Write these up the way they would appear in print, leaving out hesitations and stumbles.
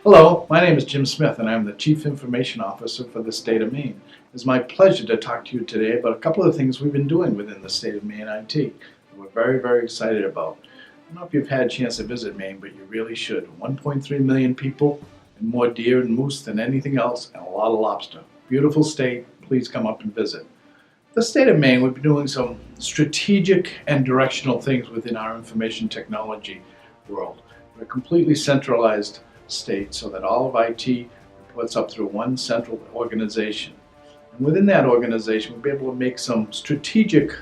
Hello, my name is Jim Smith and I'm the Chief Information Officer for the state of Maine. It's my pleasure to talk to you today about a couple of things we've been doing within the state of Maine IT that we're very excited about. I don't know if you've had a chance to visit Maine, but you really should. 1.3 million people and more deer and moose than anything else, and a lot of lobster. Beautiful state, please come up and visit. The state of Maine, we've been doing some strategic and directional things within our information technology world. We're a completely centralized state so that all of IT reports up through one central organization. And within that organization, we'll be able to make some strategic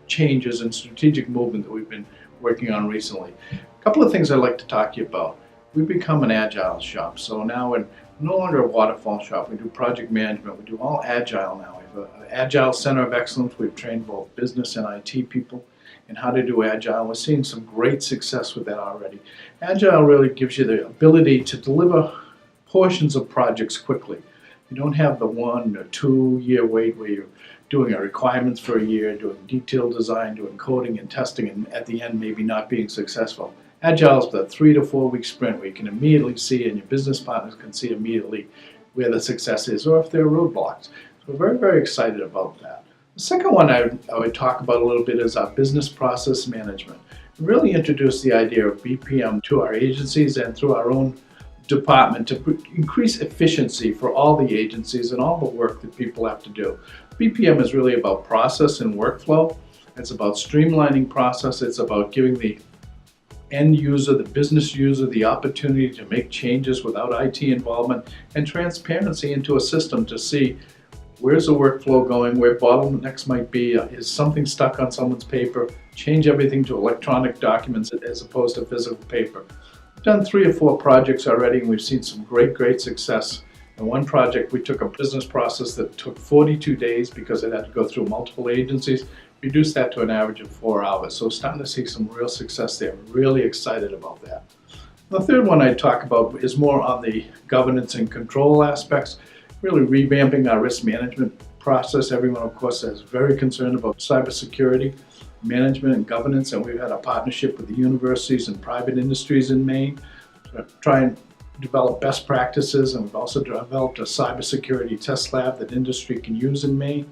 changes and strategic movement that we've been working on recently. A couple of things I'd like to talk to you about. We've become an agile shop, so now we're no longer a waterfall shop. We do project management, we do all agile now. We have an agile center of excellence. We've trained both business and IT people in how to do agile. We're seeing some great success with that already. Agile really gives you the ability to deliver portions of projects quickly. You don't have the 1 or 2 year wait where you're doing a requirements for a year, doing detailed design, doing coding and testing, and at the end maybe not being successful. Agile is the 3 to 4 week sprint where you can immediately see, and your business partners can see immediately where the success is or if there are roadblocks. So we're very excited about that. The second one I would talk about a little bit is our business process management. We really introduced the idea of BPM to our agencies and through our own department to increase efficiency for all the agencies and all the work that people have to do. BPM is really about process and workflow. It's about streamlining process. It's about giving the end user, the business user, the opportunity to make changes without IT involvement and transparency into a system to see where's the workflow going, where bottlenecks might be, is something stuck on someone's paper, change everything to electronic documents as opposed to physical paper. We've done 3 or 4 projects already and we've seen some great success. In one project we took a business process that took 42 days because it had to go through multiple agencies, reduced that to an average of 4 hours. So starting to see some real success there. We're really excited about that. The third one I'd talk about is more on the governance and control aspects. Really revamping our risk management process. Everyone, of course, is very concerned about cybersecurity management and governance, and we've had a partnership with the universities and private industries in Maine to try and develop best practices, and we've also developed a cybersecurity test lab that industry can use in Maine.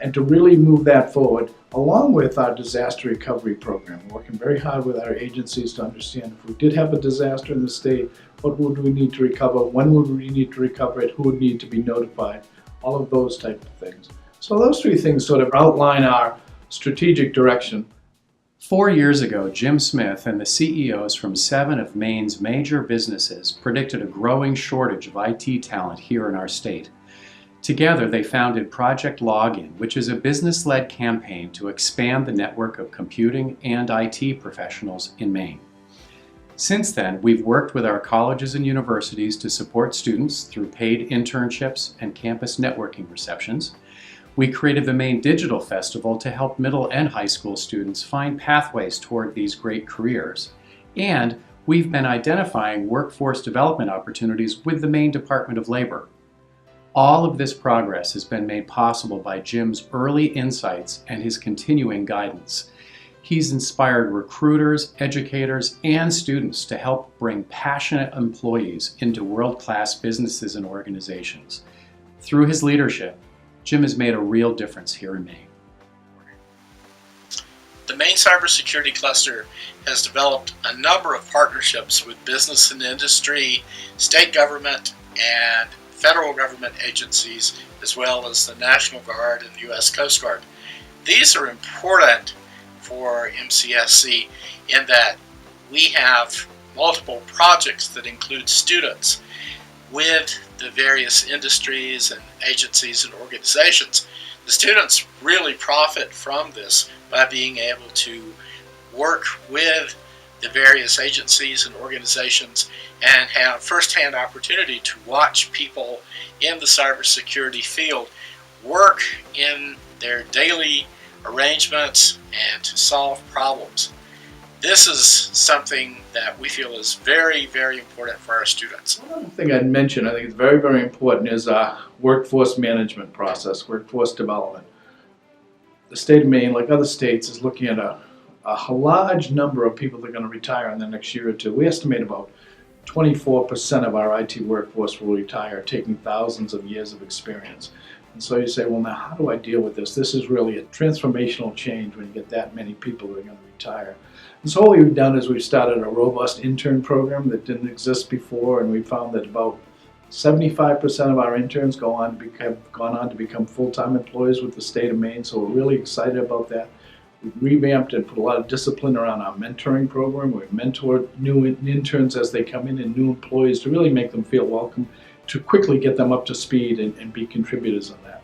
And to really move that forward, along with our disaster recovery program. We're working very hard with our agencies to understand if we did have a disaster in the state, what would we need to recover, when would we need to recover it, who would need to be notified, all of those type of things. So those 3 things sort of outline our strategic direction. 4 years ago, Jim Smith and the CEOs from 7 of Maine's major businesses predicted a growing shortage of IT talent here in our state. Together, they founded Project Login, which is a business-led campaign to expand the network of computing and IT professionals in Maine. Since then, we've worked with our colleges and universities to support students through paid internships and campus networking receptions. We created the Maine Digital Festival to help middle and high school students find pathways toward these great careers. And we've been identifying workforce development opportunities with the Maine Department of Labor. All of this progress has been made possible by Jim's early insights and his continuing guidance. He's inspired recruiters, educators, and students to help bring passionate employees into world-class businesses and organizations. Through his leadership, Jim has made a real difference here in Maine. The Maine Cybersecurity Cluster has developed a number of partnerships with business and industry, state government, and federal government agencies, as well as the National Guard and the U.S. Coast Guard. These are important for MCSC in that we have multiple projects that include students with the various industries and agencies and organizations. The students really profit from this by being able to work with the various agencies and organizations and have firsthand opportunity to watch people in the cybersecurity field work in their daily arrangements and to solve problems. This is something that we feel is very important for our students. One other thing I'd mention, I think it's very important, is our workforce management process, workforce development. The state of Maine, like other states, is looking at a large number of people that are going to retire in the next year or two. We estimate about 24% of our IT workforce will retire, taking thousands of years of experience. And so you say, well, now how do I deal with this? This is really a transformational change when you get that many people who are going to retire. And so what we've done is we've started a robust intern program that didn't exist before, and we found that about 75% of our interns gone on to become full-time employees with the state of Maine, so we're really excited about that. We've revamped and put a lot of discipline around our mentoring program. We've mentored new interns as they come in and new employees to really make them feel welcome, to quickly get them up to speed and be contributors on that.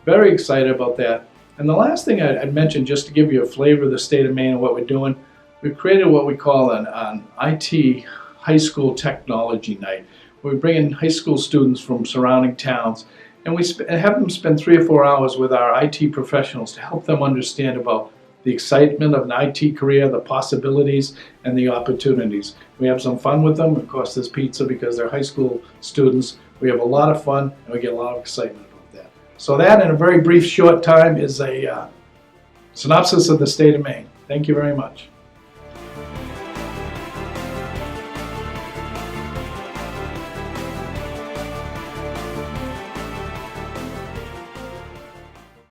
Very excited about that. And the last thing I'd mention, just to give you a flavor of the state of Maine and what we're doing, we've created what we call an IT high school technology night. We bring in high school students from surrounding towns, and we have them spend 3 or 4 hours with our IT professionals to help them understand about the excitement of an IT career, the possibilities, and the opportunities. We have some fun with them. Of course, there's pizza because they're high school students. We have a lot of fun, and we get a lot of excitement about that. So that, in a very brief, short time, is a synopsis of the state of Maine. Thank you very much.